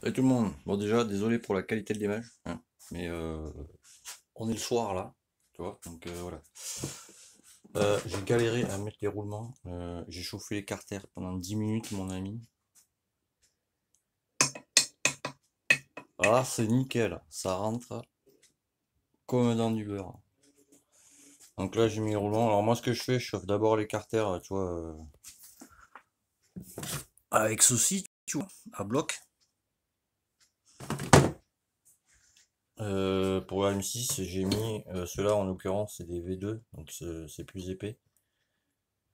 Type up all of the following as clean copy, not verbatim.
Salut tout le monde. Bon déjà, désolé pour la qualité de l'image, hein, mais on est le soir là, tu vois, donc voilà. J'ai galéré à mettre les roulements. J'ai chauffé les carters pendant 10 minutes, mon ami. Ah, c'est nickel, ça rentre comme dans du beurre. Donc là, j'ai mis les roulements. Alors moi, ce que je fais, je chauffe d'abord les carters, tu vois, avec ceci, tu vois, à bloc. Pour la M6, j'ai mis ceux-là en l'occurrence, c'est des V2, donc c'est plus épais.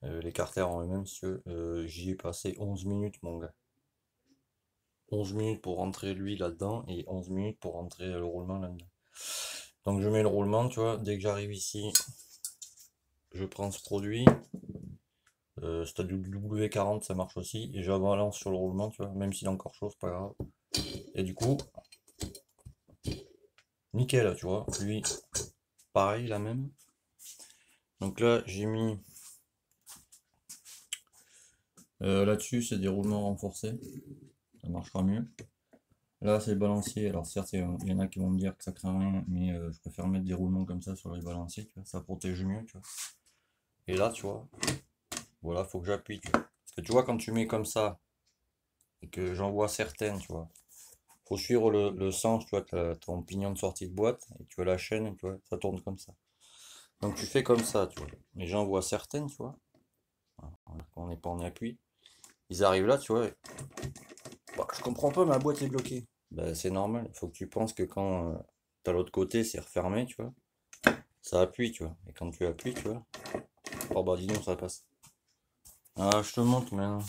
Les carters en eux-mêmes, si tu veux, j'y ai passé 11 minutes, mon gars. 11 minutes pour rentrer lui là-dedans et 11 minutes pour rentrer le roulement là-dedans. Donc je mets le roulement, tu vois, dès que j'arrive ici, je prends ce produit. C'est du W40, ça marche aussi. Et je balance sur le roulement, tu vois, même s'il est encore chaud, c'est pas grave. Et du coup, nickel, tu vois. Lui, pareil, la même. Donc là, j'ai mis là-dessus, c'est des roulements renforcés. Ça marchera mieux. Là, c'est le balancier. Alors, certes, il y en a qui vont me dire que ça craint rien, mais je préfère mettre des roulements comme ça sur les balanciers, tu vois, ça protège mieux, tu vois. Et là, tu vois, voilà, faut que j'appuie, tu vois. Parce que tu vois, quand tu mets comme ça, et que j'en vois certaines, tu vois, faut suivre le sens, tu vois, t'as ton pignon de sortie de boîte, et tu vois la chaîne, tu vois, ça tourne comme ça. Donc tu fais comme ça, tu vois. Et j'en vois certaines, tu vois, on n'est pas en appui. Ils arrivent là, tu vois, et, bah, je comprends pas, ma boîte est bloquée. Bah, c'est normal, il faut que tu penses que quand t'as l'autre côté, c'est refermé, tu vois, ça appuie, tu vois. Et quand tu appuies, tu vois, oh bah dis donc, ça passe. Ah, je te montre maintenant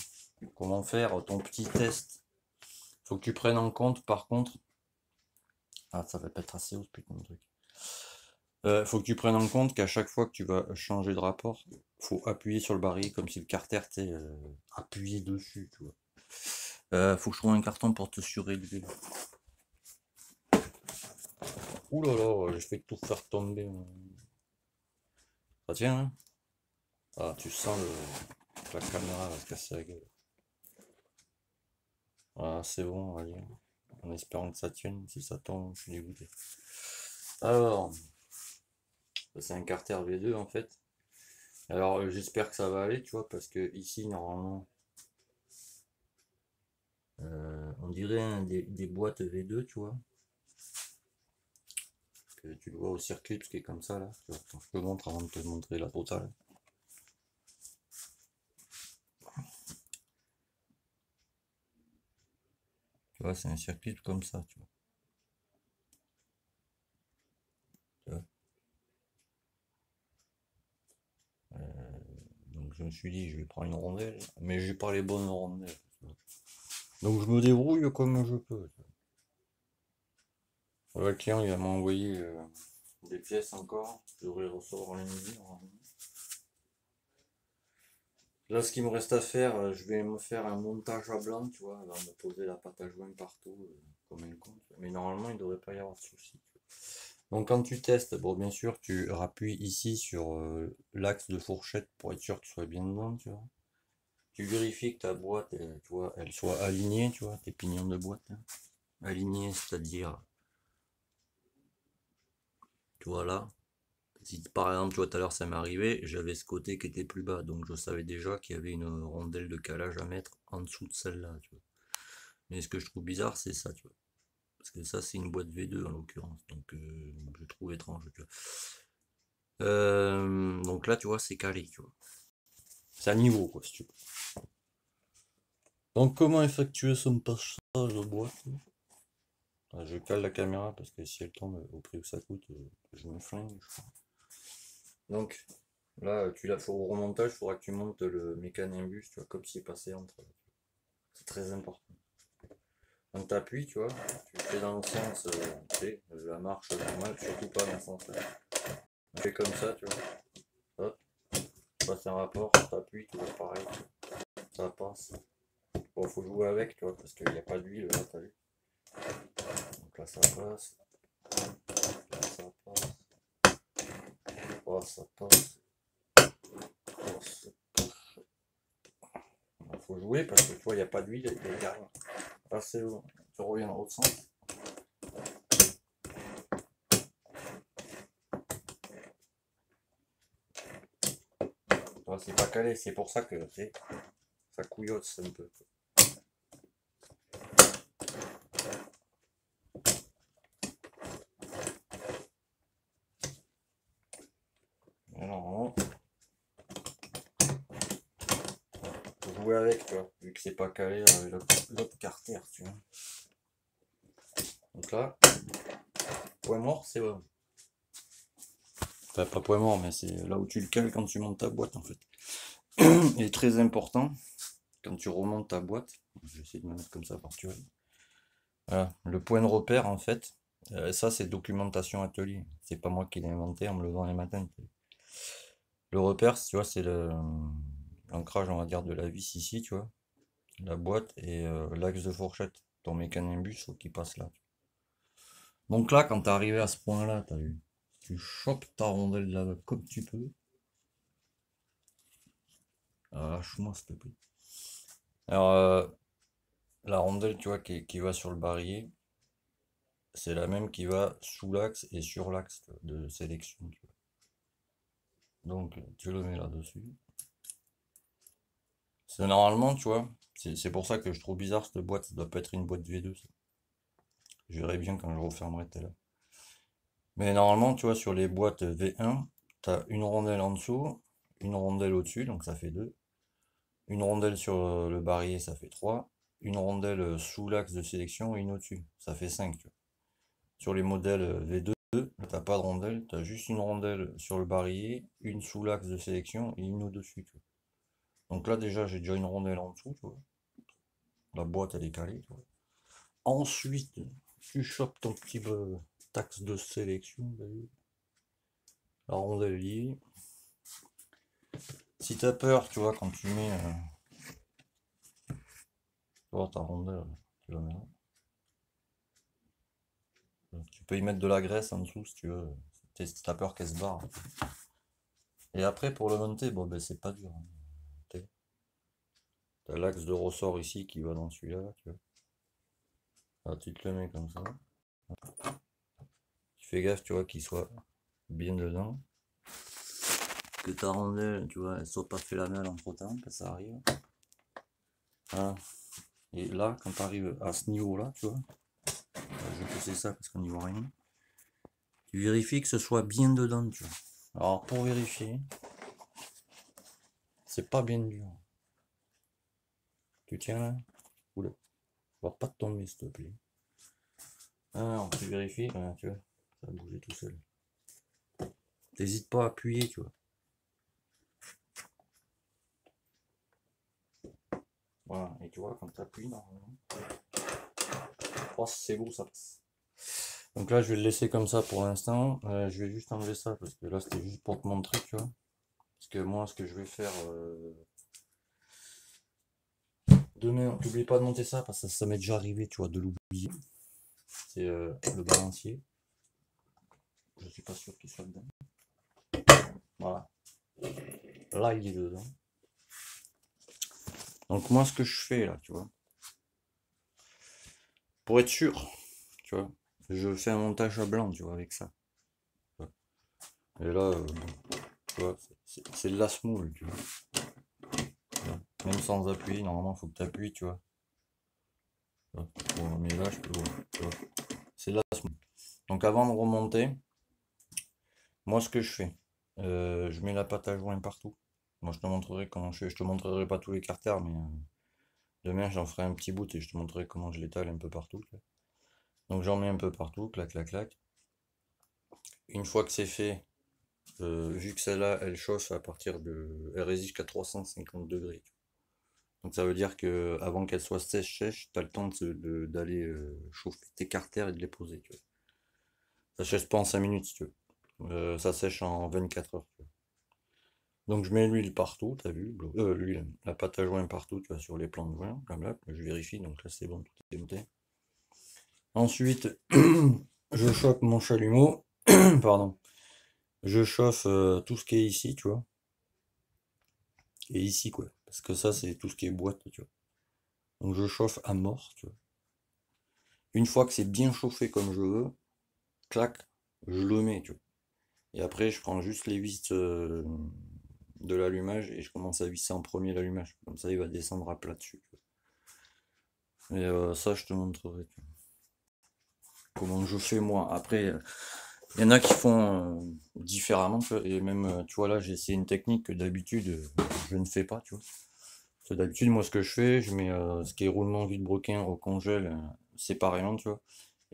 comment faire ton petit test. Faut que tu prennes en compte, par contre, ah, ça va pas être assez haut ce putain de truc. Faut que tu prennes en compte qu'à chaque fois que tu vas changer de rapport, faut appuyer sur le barillet comme si le carter t'est appuyé dessus, tu vois. Faut que je trouve un carton pour te surélever. Ouh là là, j'ai fait tout faire tomber. Ça tient, hein? Ah, tu sens la caméra va se casser la gueule. Ah, c'est bon, on va dire. En espérant que ça tienne. Si ça tombe, je suis dégoûté. Alors, c'est un carter V2 en fait. Alors, j'espère que ça va aller, tu vois, parce que ici, normalement, on dirait des boîtes V2, tu vois. Que tu le vois au circuit, ce qui est comme ça, là. Tu vois, attends, je te montre avant de te montrer la totale. Tu vois, c'est un circuit comme ça, tu vois. Tu vois. Donc, je me suis dit, je vais prendre une rondelle, mais j'ai pas les bonnes rondelles. Tu vois. Donc, je me débrouille comme je peux. Tu vois. Le client, il m'a envoyé des pièces encore. Je devrais recevoir les midi, normalement. Là, ce qu'il me reste à faire, je vais me faire un montage à blanc, tu vois, alors me poser la pâte à joint partout, comme un con. Mais normalement, il ne devrait pas y avoir de soucis. Donc, quand tu testes, bon, bien sûr, tu rappuies ici sur l'axe de fourchette pour être sûr que tu sois bien dedans, tu vois. Tu vérifies que ta boîte, tu vois, elle soit alignée, tu vois, tes pignons de boîte, là. Alignés, c'est-à-dire, tu vois là. Si par exemple, tu vois, tout à l'heure ça m'est arrivé, j'avais ce côté qui était plus bas, donc je savais déjà qu'il y avait une rondelle de calage à mettre en dessous de celle-là, tu vois. Mais ce que je trouve bizarre, c'est ça, tu vois. Parce que ça, c'est une boîte V2 en l'occurrence, donc je trouve étrange, tu vois. Donc là, tu vois, c'est calé, tu vois. C'est à niveau, quoi, si tu veux. Donc, comment effectuer son passage de boîte? Ah, je cale la caméra parce que si elle tombe au prix où ça coûte, je me flingue, je crois. Donc, là, tu l'as fait au remontage, il faudra que tu montes le mécanimbus, tu vois, comme s'il passait entre. C'est très important. Donc, tu appuies, tu vois, tu fais dans le sens, tu sais, la marche normale, surtout pas dans le sens là. Tu fais comme ça, tu vois, hop, tu passes un rapport, t'appuies, tu vois, pareil, ça passe. Bon, faut jouer avec, tu vois, parce qu'il n'y a pas d'huile, là, t'as vu. Donc là, ça passe, là, ça passe, oh, ça passe, oh, ça passe. Faut jouer parce que tu vois, il n'y a pas d'huile, il n'y a rien. Ah, c'est bon. je reviens dans l'autre sens. C'est pas calé, c'est pour ça que ça couillote un peu. Alors, faut jouer avec, tu vois, vu que c'est pas calé avec l'autre carter, tu vois. Donc là, point mort, c'est bon. Enfin, pas point mort, mais c'est là où tu le cales quand tu montes ta boîte en fait. Il est très important quand tu remontes ta boîte. Je vais essayer de me mettre comme ça par tu vois. Voilà, le point de repère en fait. Ça c'est documentation atelier. C'est pas moi qui l'ai inventé en me levant les matins. Le repère, tu vois, c'est l'ancrage, on va dire, de la vis ici, tu vois. La boîte et l'axe de fourchette. Ton mécanimbus, faut qu'il passe là. Donc là, quand t'es arrivé à ce point-là, t'as vu, tu chopes ta rondelle là comme tu peux. Lâche-moi s'il te plaît. Alors, la rondelle, tu vois, qui va sur le barillet, c'est la même qui va sous l'axe et sur l'axe de sélection. Tu vois. Donc, tu le mets là-dessus. C'est normalement, tu vois, c'est pour ça que je trouve bizarre cette boîte, ça doit pas être une boîte V2. Ça. Je verrai bien quand je refermerai tout à l'heure. Mais normalement, tu vois, sur les boîtes V1, tu as une rondelle en dessous, une rondelle au-dessus, donc ça fait 2. Une rondelle sur le barillet, ça fait 3. Une rondelle sous l'axe de sélection et une au-dessus, ça fait 5. Tu vois. Sur les modèles V2, t'as pas de rondelle, tu as juste une rondelle sur le barillet, une sous l'axe de sélection et une au-dessus. Tu vois. Donc là, déjà, j'ai déjà une rondelle en dessous, tu vois. La boîte, elle est calée, tu vois. Ensuite, tu chopes ton petit taxe de sélection, la rondelle liée. Si t'as peur, tu vois, quand tu mets tu vois, ta rondelle, tu la mets là. Tu peux y mettre de la graisse en dessous si tu veux. Si t'as peur qu'elle se barre. Et après, pour le monter, bon, ben, c'est pas dur. Hein. T'as l'axe de ressort ici qui va dans celui-là, tu vois. Là, tu te le mets comme ça. Tu fais gaffe, tu vois, qu'il soit bien dedans. Que ta rondelle, tu vois, elle soit pas fait la malle entre temps, que ça arrive. Voilà. Et là, quand tu arrives à ce niveau-là, tu vois, je vais pousser ça parce qu'on n'y voit rien. Tu vérifies que ce soit bien dedans, tu vois. Alors, pour vérifier, c'est pas bien dur. Tu tiens là. Oula. Va pas tomber, s'il te plaît. Alors, tu vérifies, voilà, tu vois, ça va bouger tout seul. T'hésites pas à appuyer, tu vois. Voilà, et tu vois, quand tu appuies, normalement, c'est beau, ça passe. Donc là, je vais le laisser comme ça pour l'instant. Je vais juste enlever ça parce que là, c'était juste pour te montrer, tu vois. Parce que moi, ce que je vais faire demain, n'oublie pas de monter ça parce que ça m'est déjà arrivé, tu vois, de l'oublier. C'est le balancier. Je suis pas sûr qu'il soit dedans. Voilà. Là, il est dedans. Donc moi, ce que je fais là, tu vois, pour être sûr, tu vois, je fais un montage à blanc, tu vois, avec ça. Et là, tu vois, c'est de la small, tu vois. Même sans appuyer, normalement, il faut que tu appuies, tu vois. Bon, mais là, je peux voir, tu vois. C'est de la small. Donc avant de remonter, moi, ce que je fais, je mets la pâte à joint partout. Moi, je te montrerai comment je fais. Je te montrerai pas tous les carters, mais demain, j'en ferai un petit bout et je te montrerai comment je l'étale un peu partout. Donc j'en mets un peu partout, clac, clac, clac. Une fois que c'est fait, vu que celle-là, elle chauffe à partir de... Elle résiste qu'à 350 degrés. Donc ça veut dire que avant qu'elle soit sèche, tu as le temps d'aller chauffer tes carters et de les poser. Tu vois. Ça sèche pas en 5 minutes si tu veux. Ça sèche en 24 heures. Tu vois. Donc je mets l'huile partout, t'as vu, l'huile, la pâte à joint partout, tu vois, sur les plans de joint, comme là, je vérifie, donc là c'est bon, tout est monté. Ensuite, je chope mon chalumeau, pardon, je chauffe tout ce qui est ici, tu vois, et ici quoi, parce que ça c'est tout ce qui est boîte, tu vois. Donc je chauffe à mort, tu vois. Une fois que c'est bien chauffé comme je veux, clac, je le mets, tu vois. Et après, je prends juste les vis de l'allumage et je commence à visser en premier l'allumage. Comme ça, il va descendre à plat dessus. Et ça, je te montrerai, tu vois, comment je fais moi. Après, il y en a qui font différemment, tu vois, et même, tu vois, là, j'ai essayé une technique que d'habitude, je ne fais pas, tu vois. Parce que d'habitude, moi, ce que je fais, je mets ce qui est roulement vilebrequin au congèle séparément, tu vois.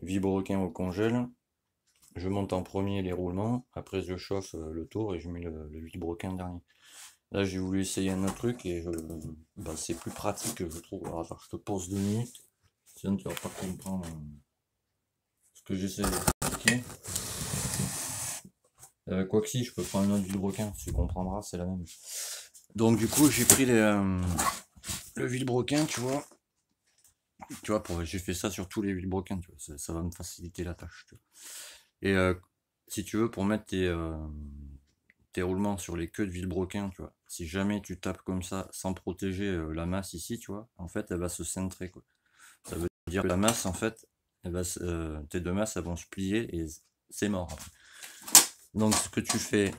Vilebrequin au congèle, je monte en premier les roulements, après je chauffe le tour et je mets le vilebrequin dernier. Là, j'ai voulu essayer un autre truc et bah, c'est plus pratique, je trouve. Alors, attends, je te pose 2 minutes, sinon tu vas pas comprendre ce que j'essaie d'expliquer. Quoi que si, je peux prendre une autre vilebrequin, tu comprendras, c'est la même. Donc du coup, j'ai pris le vilebrequin, tu vois. J'ai fait ça sur tous les vilebrequins, tu vois. Ça va me faciliter la tâche, tu vois. Et si tu veux, pour mettre tes roulements sur les queues de vilebrequin, tu vois, si jamais tu tapes comme ça sans protéger la masse ici, tu vois, en fait, elle va se centrer, quoi. Ça veut dire que la masse, en fait, tes deux masses, elles vont se plier et c'est mort. Donc, ce que tu fais,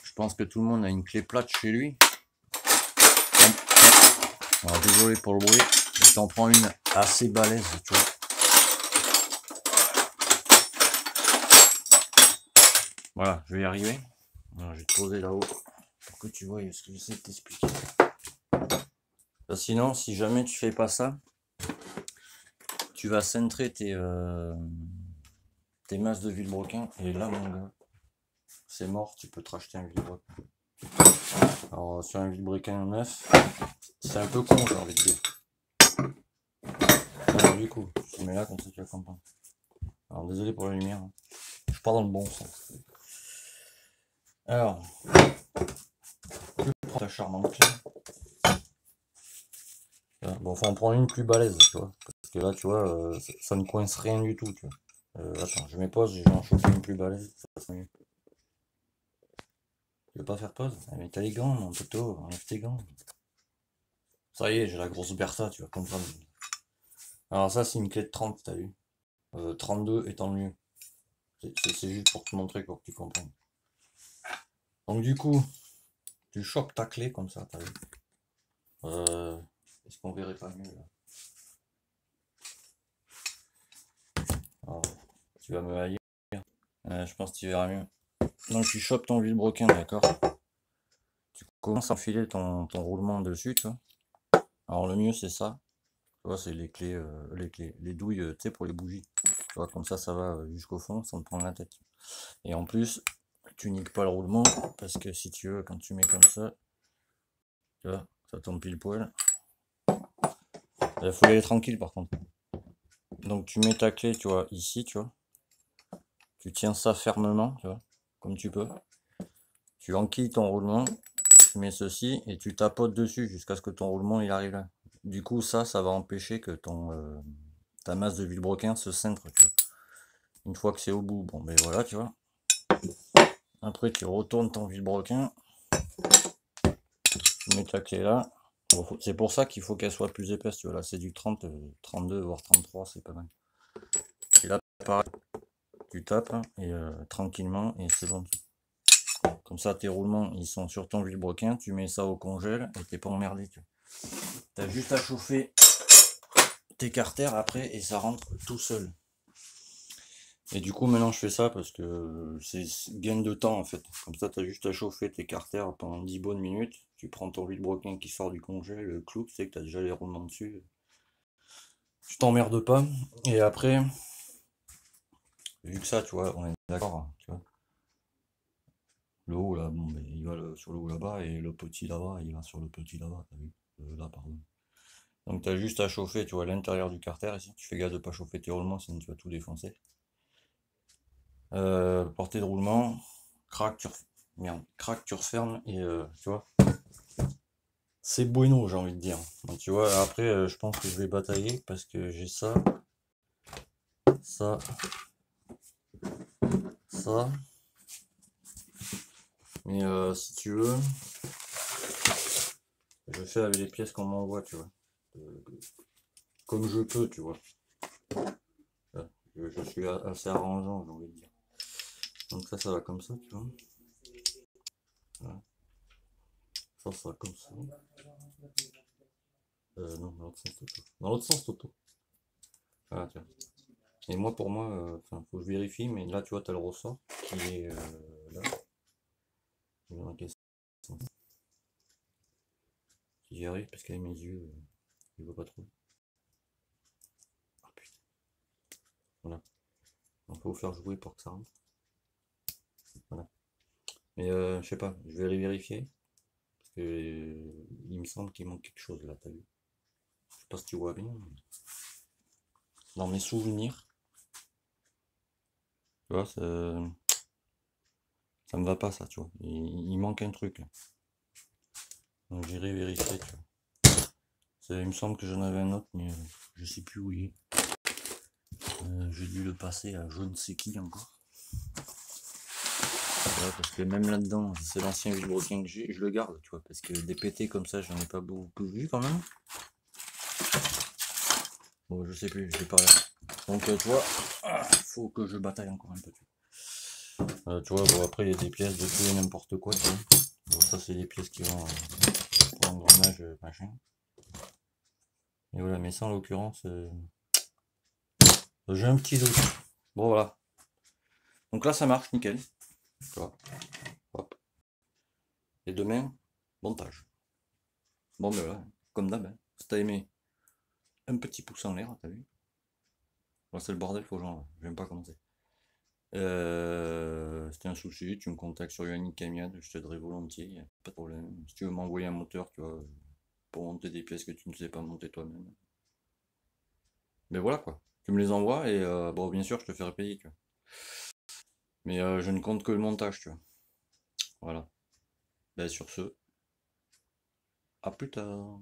je pense que tout le monde a une clé plate chez lui. Alors, désolé pour le bruit, je t'en prends une assez balèze, tu vois. Voilà, je vais y arriver. Alors, je vais te poser là-haut pour que tu vois ce que j'essaie de t'expliquer. Sinon, si jamais tu fais pas ça, tu vas centrer tes masses de vilebrequin et là, mon gars, c'est mort, tu peux te racheter un vilebrequin. Alors, sur un vilebrequin neuf, c'est un peu con, j'ai envie de dire. Alors, du coup, je te mets là comme ça tu vas comprendre. Alors, désolé pour la lumière, hein. Je suis pas dans le bon sens. Alors, tu prends ta charmante clé. Bon, faut en prendre une plus balèze, tu vois. Parce que là, tu vois, ça ne coince rien du tout, tu vois. Attends, je mets pause, je vais en choper une plus balèze, ça passe mieux. Tu veux pas faire pause? Ah, mais t'as les gants, mon poteau, enlève tes gants. Ça y est, j'ai la grosse Bertha, tu vas comprendre. Alors ça, c'est une clé de 30, t'as vu. 32 étant le mieux. C'est juste pour te montrer, pour que tu comprennes. Donc du coup, tu chopes ta clé comme ça, t'as vu. Est-ce qu'on verrait pas mieux là? Alors, tu vas me haïr. Je pense que tu verras mieux. Donc tu chopes ton vilebrequin, d'accord? Tu commences à enfiler ton roulement dessus, tu vois. Alors le mieux c'est ça. Tu vois, c'est les clés, les douilles, tu sais, pour les bougies. Tu vois, comme ça va jusqu'au fond sans te prendre la tête. Et en plus, tu niques pas le roulement, parce que si tu veux, quand tu mets comme ça, tu vois, ça tombe pile poil. Il faut y aller tranquille par contre. Donc tu mets ta clé, tu vois, ici, tu vois. Tu tiens ça fermement, tu vois, comme tu peux. Tu enquilles ton roulement, tu mets ceci et tu tapotes dessus jusqu'à ce que ton roulement il arrive là. Du coup, ça va empêcher que ta masse de vilebrequin se centre, tu vois. Une fois que c'est au bout, bon ben voilà, tu vois. Après, tu retournes ton vilebrequin, tu mets ta clé là. Bon, c'est pour ça qu'il faut qu'elle soit plus épaisse, tu vois. Là, c'est du 30, 32, voire 33, c'est pas mal. Et là, pareil, tu tapes hein, et tranquillement, et c'est bon. Comme ça, tes roulements, ils sont sur ton vilebrequin, tu mets ça au congèle et t'es pas emmerdé, tu vois. T'as juste à chauffer tes carters après et ça rentre tout seul. Et du coup, maintenant, je fais ça parce que c'est gain de temps en fait. Comme ça, tu as juste à chauffer tes carters pendant 10 bonnes minutes. Tu prends ton vilebrequin qui sort du congèle, le clou, tu sais que tu as déjà les roulements dessus. Tu t'emmerdes pas. Et après, vu que ça, tu vois, on est d'accord, hein, tu vois. Le haut là, bon, mais il va sur le haut là-bas et le petit là-bas, il va sur le petit là-bas, t'as vu? Là, pardon. Donc, tu as juste à chauffer, tu vois, l'intérieur du carter ici. Tu fais gaffe de pas chauffer tes roulements, sinon tu vas tout défoncer. Portée de roulement, crac, crac, tu refermes et tu vois, c'est bueno, j'ai envie de dire. Donc, tu vois, après, je pense que je vais batailler parce que j'ai ça, ça, ça. Mais si tu veux, Je fais avec les pièces qu'on m'envoie, tu vois. Comme je peux, tu vois. Je suis assez arrangeant, j'ai envie de dire. Donc ça va comme ça, tu vois. Voilà. Ça va comme ça. Non, dans l'autre sens, Toto. Dans l'autre sens, Toto. Voilà, tu vois. Et moi, pour moi, enfin, faut que je vérifie, mais là, tu vois, t'as le ressort qui est là. Il est dans quel sens? Si j'y arrive, parce qu'avec mes yeux, je vois pas trop. Ah putain, voilà. Donc, faut faire jouer pour que ça rentre. Voilà. Mais je sais pas, je vais aller vérifier. Parce que il me semble qu'il manque quelque chose là, t'as vu? Je sais pas si tu vois bien. Dans mes souvenirs, tu vois, ça me va pas ça, tu vois. Il manque un truc. Donc j'irai vérifier, tu vois. Il me semble que j'en avais un autre, mais je sais plus où il est. J'ai dû le passer à je ne sais qui encore. Ouais, parce que même là-dedans, c'est l'ancien vilebrequin que j'ai, je le garde, tu vois, parce que des pétés comme ça, j'en ai pas beaucoup vu quand même. Bon, je sais plus, je l'ai pas là. Donc, tu vois, faut que je bataille encore un peu. Tu vois, bon, après, il y a des pièces de tout et n'importe quoi, tu vois. Bon, ça, c'est des pièces qui vont pour l'engrenage, machin. Et voilà, mais ça, en l'occurrence, j'ai un petit doute. Bon, voilà. Donc là, ça marche, nickel. Tu vois, hop. Et demain, montage. Bon, ben voilà, comme d'hab, hein. Si t'as aimé, un petit pouce en l'air, t'as vu? Bon, c'est le bordel, faut que j'en... J'aime pas commencer. C'était un souci, tu me contactes sur Yannick Camiade, je t'aiderai volontiers, y a pas de problème. Si tu veux m'envoyer un moteur, tu vois, pour monter des pièces que tu ne sais pas monter toi-même. Mais voilà quoi, tu me les envoies et bon, bien sûr, je te ferai payer, tu vois. Mais je ne compte que le montage, tu vois. Voilà. Ben sur ce, à plus tard.